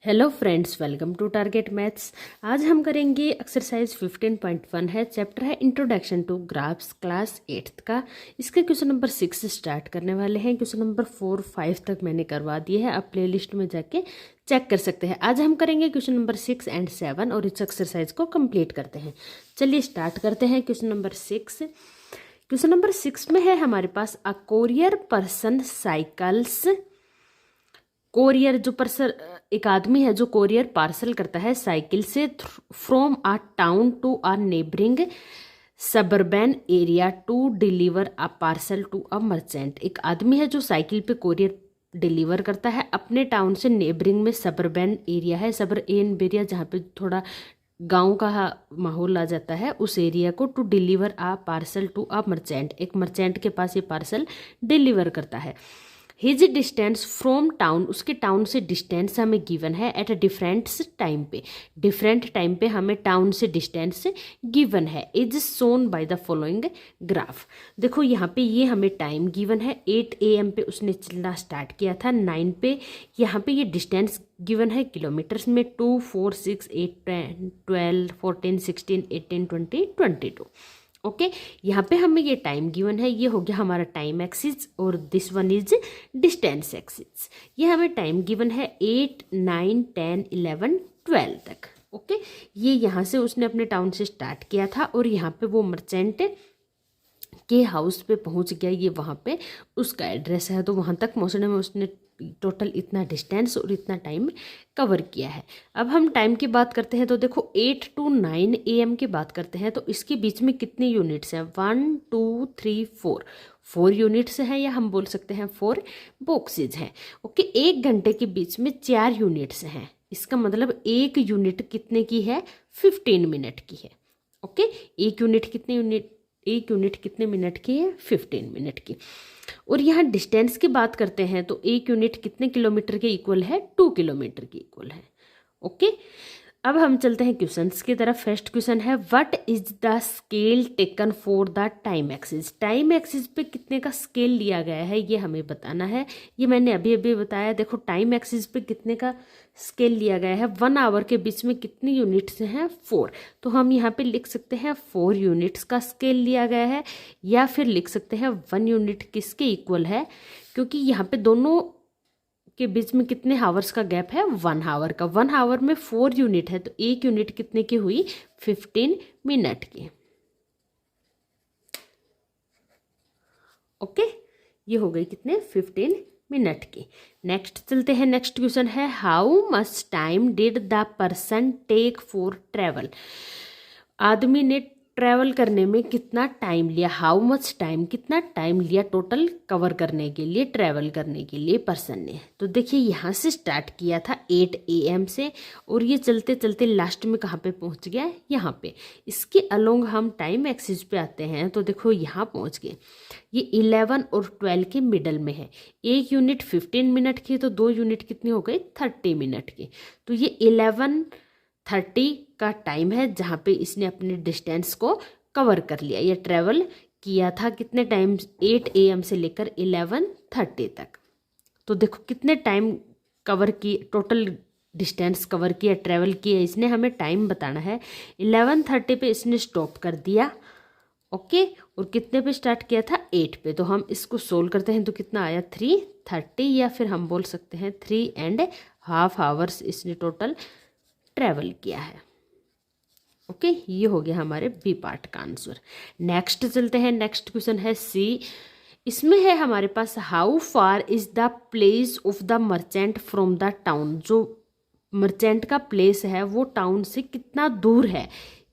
Hello friends, welcome to target maths. आज हम करेंगे एक्सरसाइज 15.1 है, चैप्टर है introduction to graphs, class 8th का। इसके क्वेश्चन नंबर 6 स्टार्ट करने वाले हैं। क्वेश्चन नंबर 4, 5 तक मैंने करवा दिए हैं, आप प्लेलिस्ट में जाके चेक कर सकते हैं। आज हम करेंगे क्वेश्चन नंबर 6 एंड 7 और इस एक्सरसाइज को कंप्लीट करते हैं। चलिए स्टार्ट करते हैं। क्वेश्चन नंबर 6, क्वेश्चन नंबर 6 में है हमारे पास अ कोरियर पर्सन साइकिल्स। कोरियर जो पर्सन, एक आदमी है जो कोरियर पार्सल करता है साइकिल से from a town to a neighbouring suburban area to deliver a parcel to a merchant. एक आदमी है जो साइकिल पे कोरियर डिलीवर करता है अपने टाउन से नेबरिंग में सबर्बन एरिया है, सबर्बन एरिया जहाँ पे थोड़ा गांव का माहौल आ जाता है, उस एरिया को to deliver a parcel to a merchant. एक मर्चेंट के पास ये पार्सल डिलीवर करता है। हिज डिस्टेंस फ्रॉम टाउन, उसके टाउन से डिस्टेंस हमें गिवन है एट अ डिफरेंट टाइम पे। डिफरेंट टाइम पे हमें टाउन से डिस्टेंस गिवन है, is shown by the following graph. देखो यहाँ पे ये हमें टाइम गिवन है, 8 AM पे उसने चलना स्टार्ट किया था, 9 पे यहाँ पे ये डिस्टेंस गिवन है किलोमीटर्स में, 2, 4, 6, 8, 10, 12, 14, 16, 18, 20, 22। ओके, यहाँ पे हमें ये टाइम गिवन है, ये हो गया हमारा टाइम एक्सिस और this one is distance axis. ये हमें टाइम गिवन है 8, 9, 10, 11, 12 तक। ओके, ये यहाँ से उसने अपने टाउन से स्टार्ट किया था और यहाँ पे वो मर्चेंट के हाउस पे पहुंच गया। ये वहाँ पे उसका एड्रेस है, तो वहाँ तक पहुँचने में उसने टोटल इतना डिस्टेंस और इतना टाइम कवर किया है। अब हम टाइम की बात करते हैं तो देखो 8 to 9 AM की बात करते हैं तो इसके बीच में कितने यूनिट्स हैं, 1, 2, 3, 4 यूनिट्स हैं, या हम बोल सकते हैं 4 बॉक्सेज हैं। ओके, 1 घंटे के बीच में 4 यूनिट्स हैं, इसका मतलब एक यूनिट कितने की है, 15 मिनट की है। ओके, एक यूनिट कितने मिनट की है, 15 मिनट की। और यहाँ डिस्टेंस की बात करते हैं तो एक यूनिट कितने किलोमीटर के इक्वल है, 2 किलोमीटर के इक्वल है। ओके, अब हम चलते हैं क्वेश्चंस की तरफ। फर्स्ट क्वेश्चन है what is the scale taken for the time axis. Time axis पे कितने का स्केल लिया गया है ये हमें बताना है। ये मैंने अभी अभी बताया। देखो टाइम एक्सिस पे कितने का स्केल लिया गया है, 1 आवर के बीच में कितनी यूनिट्स हैं, 4। तो हम यहाँ पे लिख सकते हैं 4 यूनिट्स का स्केल लिया गया है, या फिर लिख सकते हैं 1 यूनिट किसके इक्वल है, क्योंकि यहाँ पे दोनों के बीच में कितने हावर्स का गैप है, 1 आवर का। 1 आवर में 4 यूनिट है तो एक यूनिट कितने की हुई, 15 मिनट की। ओके, ये हो गई कितने, 15 मिनट की। नेक्स्ट चलते हैं। नेक्स्ट क्वेश्चन है how much time did the person take for travel. आदमी ने ट्रैवल करने में कितना टाइम लिया, हाउ मच टाइम, कितना टाइम लिया टोटल कवर करने के लिए, ट्रैवल करने के लिए पर्सन ने। तो देखिए यहाँ से स्टार्ट किया था 8 AM से और ये चलते चलते लास्ट में कहाँ पे पहुँच गया, यहाँ पे। इसके अलोंग हम टाइम एक्सिस पे आते हैं तो देखो यहाँ पहुँच गए। ये 11 और 12 के मिडल में है। एक यूनिट 15 मिनट की तो 2 यूनिट कितनी हो गई, 30 मिनट की। तो ये 11:30 का टाइम है जहाँ पे इसने अपने डिस्टेंस को कवर कर लिया। ये ट्रेवल किया था कितने टाइम, 8 AM से लेकर 11:30 तक। तो देखो कितने टाइम कवर की, टोटल डिस्टेंस कवर किया, ट्रेवल किया इसने, हमें टाइम बताना है। 11:30 पे इसने स्टॉप कर दिया। ओके, और कितने पे स्टार्ट किया था, 8 पे। तो हम इसको सोल्व करते हैं तो कितना आया, 3:30, या फिर हम बोल सकते हैं 3.5 आवर्स इसने टोटल ट्रैवल किया है। ओके, ये हो गया हमारे बी पार्ट का आंसर। नेक्स्ट चलते हैं। नेक्स्ट क्वेश्चन है सी। इसमें है हमारे पास how far is the place of the merchant from the town. जो मर्चेंट का प्लेस है वो टाउन से कितना दूर है।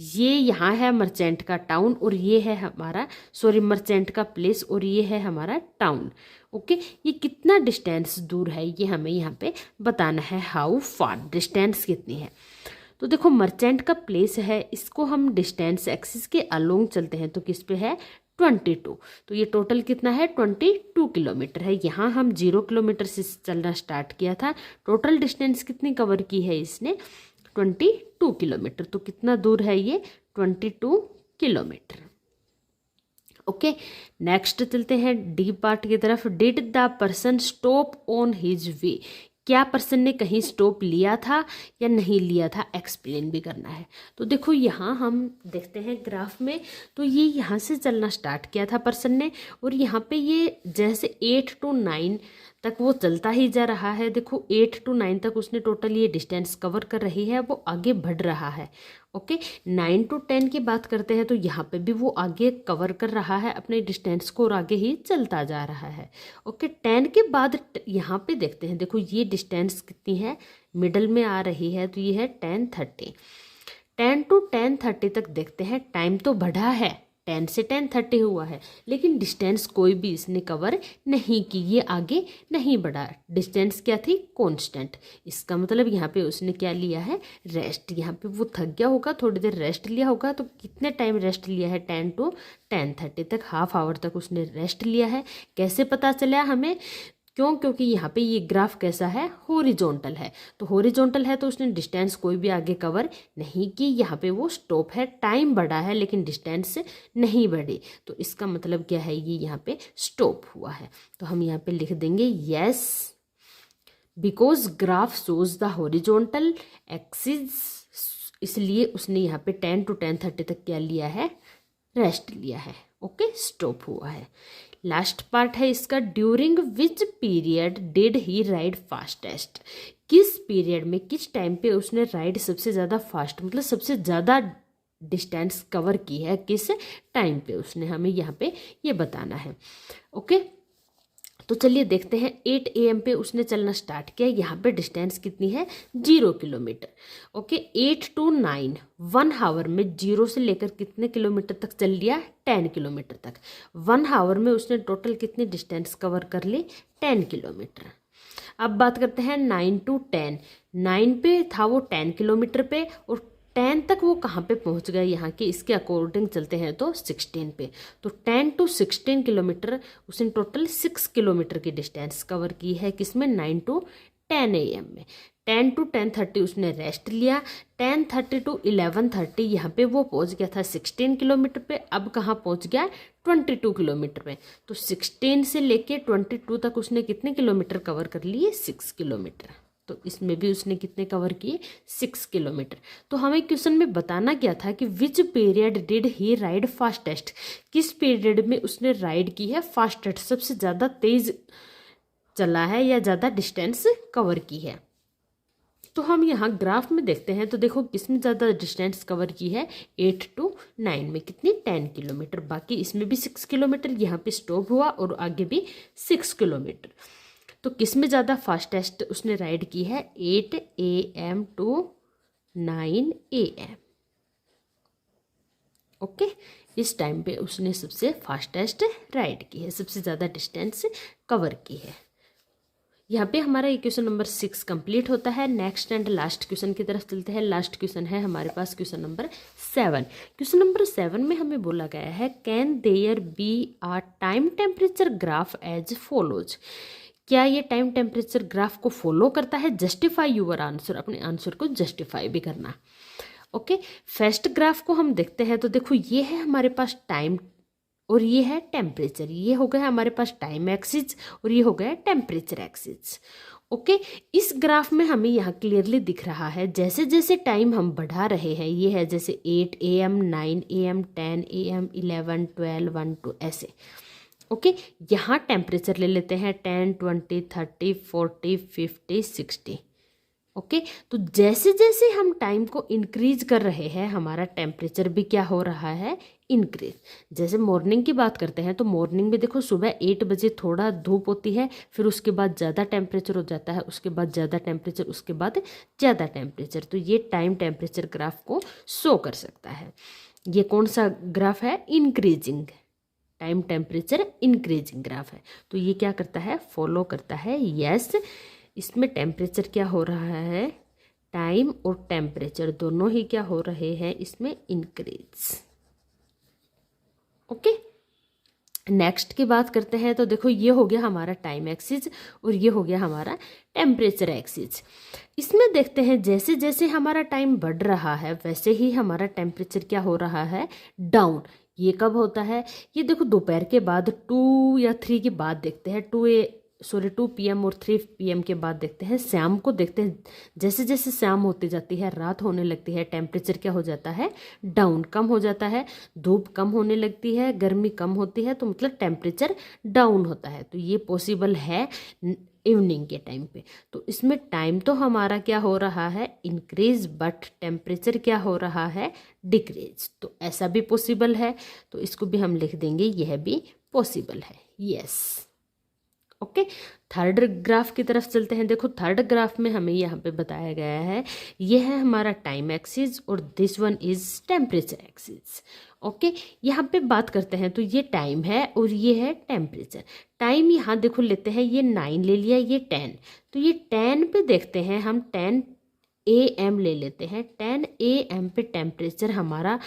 ये यहाँ है मर्चेंट का टाउन और ये है हमारा, सॉरी, मर्चेंट का प्लेस और ये है हमारा टाउन। ओके, ये कितना डिस्टेंस दूर है ये हमें यहाँ पे बताना है। हाउ फार, डिस्टेंस कितनी है। तो देखो मर्चेंट का प्लेस है, इसको हम डिस्टेंस एक्सिस के अलोंग चलते हैं तो किस पे है, 22। तो ये टोटल कितना है, 22 किलोमीटर है। यहाँ हम 0 किलोमीटर से चलना स्टार्ट किया था। टोटल डिस्टेंस कितनी कवर की है इसने, 22 किलोमीटर। तो कितना दूर है ये, 22 किलोमीटर। ओके, नेक्स्ट चलते हैं डी पार्ट की तरफ। Did the person stop on his way. क्या पर्सन ने कहीं स्टॉप लिया था या नहीं लिया था, एक्सप्लेन भी करना है। तो देखो यहाँ हम देखते हैं ग्राफ में, तो ये यहाँ से चलना स्टार्ट किया था पर्सन ने, और यहाँ पे ये जैसे 8 to 9 तक वो चलता ही जा रहा है। देखो 8 to 9 तक उसने टोटल ये डिस्टेंस कवर कर रही है, वो आगे बढ़ रहा है। ओके 9 to 10 की बात करते हैं तो यहाँ पे भी वो आगे कवर कर रहा है अपने डिस्टेंस को और आगे ही चलता जा रहा है। ओके 10 के बाद यहाँ पे देखते हैं, देखो ये डिस्टेंस कितनी है, मिडल में आ रही है, तो ये है 10:30। 10 to 10:30 तक देखते हैं, टाइम तो बढ़ा है, 10 से 10:30 हुआ है, लेकिन डिस्टेंस कोई भी इसने कवर नहीं की, ये आगे नहीं बढ़ा। डिस्टेंस क्या थी, कांस्टेंट। इसका मतलब यहाँ पे उसने क्या लिया है, रेस्ट। यहाँ पे वो थक गया होगा, थोड़ी देर रेस्ट लिया होगा। तो कितने टाइम रेस्ट लिया है, 10 to 10:30 तक, हाफ आवर तक उसने रेस्ट लिया है। कैसे पता चला हमें, क्योंकि यहाँ पे ये ग्राफ कैसा है, हॉरिजॉन्टल है। तो हॉरिजॉन्टल है तो उसने डिस्टेंस कोई भी आगे कवर नहीं की, यहाँ पे वो स्टॉप है। टाइम बढ़ा है लेकिन डिस्टेंस नहीं बढ़ी, तो इसका मतलब क्या है, ये यहाँ पे स्टॉप हुआ है। तो हम यहाँ पे लिख देंगे yes, because graph shows the horizontal axis, इसलिए उसने यहाँ पे 10 to 10:30 तक क्या लिया है, रेस्ट लिया है। ओके स्टॉप हुआ है। लास्ट पार्ट है इसका, during which period did he ride fastest. किस पीरियड में, किस टाइम पे उसने राइड सबसे ज़्यादा फास्ट, मतलब सबसे ज़्यादा डिस्टेंस कवर की है, किस टाइम पे उसने, हमें यहाँ पे ये बताना है। ओके तो चलिए देखते हैं, 8 AM पे उसने चलना स्टार्ट किया। यहाँ पे डिस्टेंस कितनी है, 0 किलोमीटर। ओके 8 to 9 1 आवर में 0 से लेकर कितने किलोमीटर तक चल लिया, 10 किलोमीटर तक। 1 आवर में उसने टोटल कितनी डिस्टेंस कवर कर ली, 10 किलोमीटर। अब बात करते हैं 9 to 10। 9 पे था वो 10 किलोमीटर पे, और 10 तक वो कहाँ पे पहुँच गया, यहाँ के इसके अकॉर्डिंग चलते हैं तो 16 पे। तो 10 to 16 किलोमीटर उसने टोटल 6 किलोमीटर की डिस्टेंस कवर की है, किसमें, 9 to 10 AM में। 10 to 10:30 उसने रेस्ट लिया। 10:30 to 11:30 यहाँ पे वो पहुँच गया था 16 किलोमीटर पे, अब कहाँ पहुँच गया, 22 किलोमीटर पे। तो 16 से लेके 22 तक उसने कितने किलोमीटर कवर कर लिए, 6 किलोमीटर। तो इसमें भी उसने कितने कवर किए, 6 किलोमीटर। तो हमें क्वेश्चन में बताना क्या था कि which period did he ride fastest, किस पीरियड में उसने राइड की है फास्टेस्ट, सबसे ज़्यादा तेज चला है या ज़्यादा डिस्टेंस कवर की है। तो हम यहाँ ग्राफ में देखते हैं, तो देखो किसमें ज़्यादा डिस्टेंस कवर की है, 8 to 9 में कितनी, 10 किलोमीटर। बाकी इसमें भी 6 किलोमीटर, यहाँ पे स्टॉप हुआ, और आगे भी 6 किलोमीटर। तो किस में ज़्यादा फास्टेस्ट उसने राइड की है, 8 AM to 9 AM। ओके इस टाइम पे उसने सबसे फास्टेस्ट राइड की है, सबसे ज़्यादा डिस्टेंस कवर की है। यहाँ पे हमारा ये क्वेश्चन नंबर 6 कंप्लीट होता है। नेक्स्ट एंड लास्ट क्वेश्चन की तरफ चलते हैं। लास्ट क्वेश्चन है हमारे पास क्वेश्चन नंबर 7। क्वेश्चन नंबर 7 में हमें बोला गया है, can there be a time temperature graph as follows. क्या ये टाइम टेम्परेचर ग्राफ को फॉलो करता है, जस्टिफाई यूर आंसर, अपने आंसर को जस्टिफाई भी करना। ओके फर्स्ट ग्राफ को हम देखते हैं, तो देखो ये है हमारे पास टाइम और ये है टेम्परेचर, ये हो गया हमारे पास टाइम एक्सिस और ये हो गया टेम्परेचर एक्सिस। ओके इस ग्राफ में हमें यहाँ क्लियरली दिख रहा है, जैसे जैसे टाइम हम बढ़ा रहे हैं, ये है जैसे 8 AM 9 AM 10 AM 11 12 1 2 ऐसे। ओके यहाँ टेम्परेचर ले लेते हैं 10 20 30 40 50 60। ओके तो जैसे जैसे हम टाइम को इंक्रीज कर रहे हैं, हमारा टेम्परेचर भी क्या हो रहा है, इंक्रीज। जैसे मॉर्निंग की बात करते हैं, तो मॉर्निंग में देखो सुबह 8 बजे थोड़ा धूप होती है, फिर उसके बाद ज़्यादा टेम्परेचर हो जाता है, उसके बाद ज़्यादा टेम्परेचर, उसके बाद ज़्यादा टेम्परेचर। तो ये टाइम टेम्परेचर ग्राफ को शो कर सकता है। ये कौन सा ग्राफ है, increasing, time temperature increasing graph है। तो ये क्या करता है, फॉलो करता है, यस। इसमें टेम्परेचर क्या हो रहा है, टाइम और टेम्परेचर दोनों ही क्या हो रहे हैं, इसमें इंक्रीज। ओके नेक्स्ट की बात करते हैं, तो देखो ये हो गया हमारा टाइम एक्सिस और ये हो गया हमारा टेम्परेचर एक्सिस। इसमें देखते हैं जैसे जैसे हमारा टाइम बढ़ रहा है वैसे ही हमारा टेम्परेचर क्या हो रहा है, डाउन। ये कब होता है, ये देखो दोपहर के बाद 2 या 3 के बाद देखते हैं, 2 PM और 3 PM के बाद देखते हैं शाम को, देखते हैं जैसे जैसे शाम होती जाती है, रात होने लगती है, टेम्परेचर क्या हो जाता है, डाउन, कम हो जाता है, धूप कम होने लगती है, गर्मी कम होती है, तो मतलब टेम्परेचर डाउन होता है। तो ये पॉसिबल है इवनिंग के टाइम पे। तो इसमें टाइम तो हमारा क्या हो रहा है, इंक्रीज, बट टेम्परेचर क्या हो रहा है, डिक्रीज। तो ऐसा भी पॉसिबल है, तो इसको भी हम लिख देंगे, यह भी पॉसिबल है। Yes, okay. थर्ड ग्राफ की तरफ चलते हैं। देखो थर्ड ग्राफ में हमें यहाँ पे बताया गया है, यह है हमारा टाइम एक्सिस और this one is temperature axis. Okay, यहाँ पे बात करते हैं, तो ये टाइम है और ये है टेम्परेचर। टाइम यहाँ देखो लेते हैं, ये 9 ले लिया, ये 10, तो ये 10 पे देखते हैं हम, 10 AM ले लेते हैं। 10 AM पे टेम्परेचर हमारा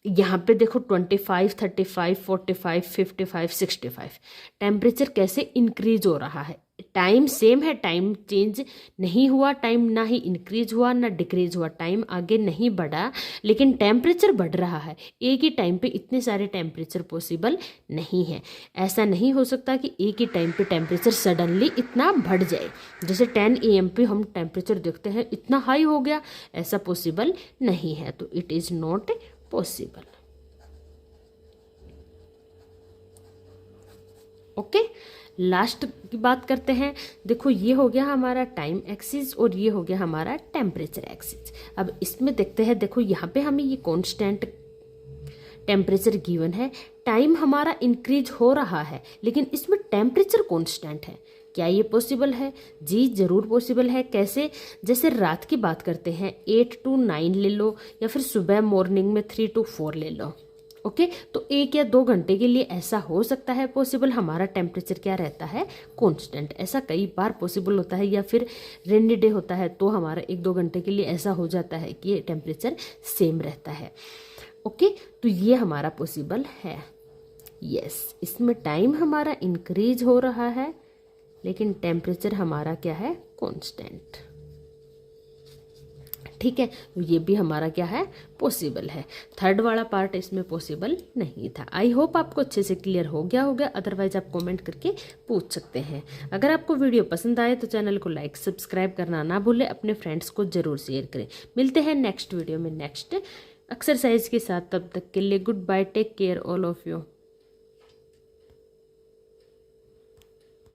यहाँ पे देखो 25, 35, 45, 55, 65 टेम्परेचर कैसे इंक्रीज हो रहा है। टाइम सेम है, टाइम चेंज नहीं हुआ, टाइम ना ही इंक्रीज हुआ ना डिक्रीज हुआ, टाइम आगे नहीं बढ़ा, लेकिन टेम्परेचर बढ़ रहा है। एक ही टाइम पे इतने सारे टेम्परेचर पॉसिबल नहीं है। ऐसा नहीं हो सकता कि एक ही टाइम पे टेम्परेचर सडनली इतना बढ़ जाए। जैसे 10 AM पे हम टेम्परेचर देखते हैं इतना हाई हो गया, ऐसा पॉसिबल नहीं है। तो it is not possible. Okay, last की बात करते हैं। देखो ये हो गया हमारा टाइम एक्सिस और ये हो गया हमारा टेम्परेचर एक्सिस। अब इसमें देखते हैं, देखो यहाँ पे हमें ये कांस्टेंट टेम्परेचर गिवन है, टाइम हमारा इंक्रीज हो रहा है, लेकिन इसमें टेम्परेचर कांस्टेंट है। क्या ये पॉसिबल है? जी ज़रूर पॉसिबल है। कैसे? जैसे रात की बात करते हैं, 8 to 9 ले लो, या फिर सुबह मॉर्निंग में 3 to 4 ले लो। ओके, तो 1 या 2 घंटे के लिए ऐसा हो सकता है पॉसिबल, हमारा टेम्परेचर क्या रहता है, कांस्टेंट। ऐसा कई बार पॉसिबल होता है, या फिर रेनी डे होता है तो हमारा 1-2 घंटे के लिए ऐसा हो जाता है कि टेम्परेचर सेम रहता है। ओके, तो ये हमारा पॉसिबल है। यस, इसमें टाइम हमारा इंक्रीज हो रहा है, लेकिन टेम्परेचर हमारा क्या है, कांस्टेंट। ठीक है, तो ये भी हमारा क्या है, पॉसिबल है। थर्ड वाला पार्ट इसमें पॉसिबल नहीं था। आई होप आपको अच्छे से क्लियर हो गया होगा, अदरवाइज आप कमेंट करके पूछ सकते हैं। अगर आपको वीडियो पसंद आए तो चैनल को लाइक सब्सक्राइब करना ना भूलें, अपने फ्रेंड्स को जरूर शेयर करें। मिलते हैं नेक्स्ट वीडियो में नेक्स्ट एक्सरसाइज के साथ, तब तक के लिए goodbye, take care all of you.